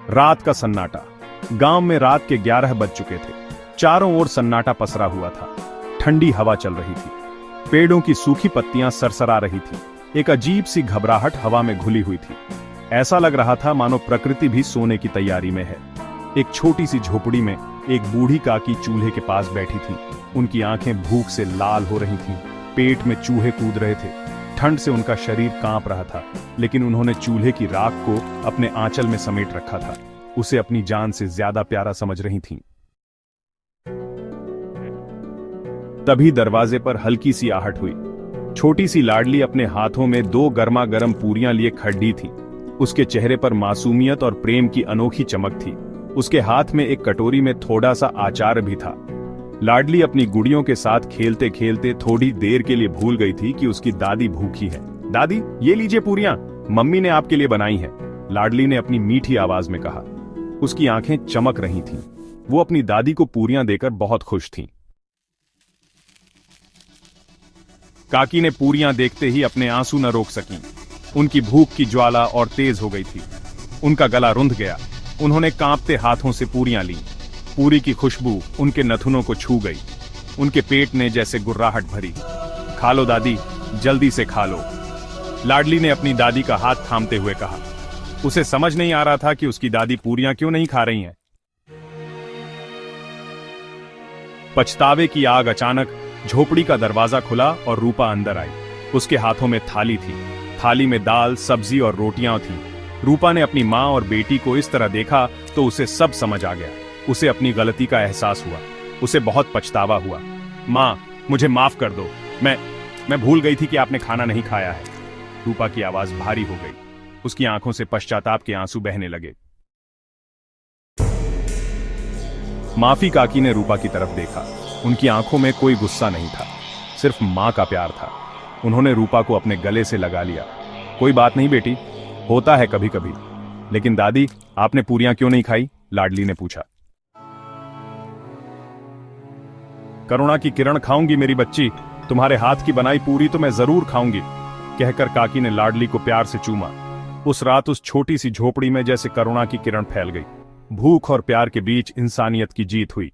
रात का सन्नाटा। गांव में रात के 11 बज चुके थे। चारों ओर सन्नाटा पसरा हुआ था। ठंडी हवा चल रही थी। पेड़ों की सूखी पत्तियां सरसरा रही थी। एक अजीब सी घबराहट हवा में घुली हुई थी। ऐसा लग रहा था मानो प्रकृति भी सोने की तैयारी में है। एक छोटी सी झोपड़ी में एक बूढ़ी काकी चूल्हे के पास बैठी थी। उनकी आंखें भूख से लाल हो रही थीं। पेट में चूहे कूद रहे थे। ठंड से उनका शरीर कांप रहा था, लेकिन उन्होंने चूल्हे की राख को अपने आंचल में समेट रखा था। उसे अपनी जान से ज्यादा प्यारा समझ रही थीं। तभी दरवाजे पर हल्की सी आहट हुई। छोटी सी लाडली अपने हाथों में 2 गर्मा गर्म पूरियां लिए खड़ी थी। उसके चेहरे पर मासूमियत और प्रेम की अनोखी चमक थी। उसके हाथ में एक कटोरी में थोड़ा सा अचार भी था। लाडली अपनी गुड़ियों के साथ खेलते खेलते थोड़ी देर के लिए भूल गई थी कि उसकी दादी भूखी है। दादी, ये लीजिए पूरियां, मम्मी ने आपके लिए बनाई है, लाडली ने अपनी मीठी आवाज में कहा। उसकी आंखें चमक रही थीं। वो अपनी दादी को पूरियां देकर बहुत खुश थीं। काकी ने पूरियां देखते ही अपने आंसू न रोक सकीं। उनकी भूख की ज्वाला और तेज हो गई थी। उनका गला रुंध गया। उन्होंने कांपते हाथों से पूरियां लीं। पूरी की खुशबू उनके नथुनों को छू गई। उनके पेट ने जैसे गुर्राहट भरी। खा लो दादी, जल्दी से खा लो, लाडली ने अपनी दादी का हाथ थामते हुए कहा। उसे समझ नहीं आ रहा था कि उसकी दादी पूरियां क्यों नहीं खा रही हैं। पछतावे की आग। अचानक झोपड़ी का दरवाजा खुला और रूपा अंदर आई। उसके हाथों में थाली थी। थाली में दाल, सब्जी और रोटियां थीं। रूपा ने अपनी मां और बेटी को इस तरह देखा तो उसे सब समझ आ गया। उसे अपनी गलती का एहसास हुआ। उसे बहुत पछतावा हुआ। मां, मुझे माफ कर दो। मैं भूल गई थी कि आपने खाना नहीं खाया है। रूपा की आवाज भारी हो गई। उसकी आंखों से पश्चाताप के आंसू बहने लगे। माफी काकी ने रूपा की तरफ देखा। उनकी आंखों में कोई गुस्सा नहीं था, सिर्फ मां का प्यार था। उन्होंने रूपा को अपने गले से लगा लिया। कोई बात नहीं बेटी, होता है कभी कभी। लेकिन दादी, आपने पूरियां क्यों नहीं खाई? लाडली ने पूछा। करुणा की किरण खाऊंगी मेरी बच्ची, तुम्हारे हाथ की बनाई पूरी तो मैं जरूर खाऊंगी, कहकर काकी ने लाडली को प्यार से चूमा। उस रात उस छोटी सी झोपड़ी में जैसे करुणा की किरण फैल गई। भूख और प्यार के बीच इंसानियत की जीत हुई।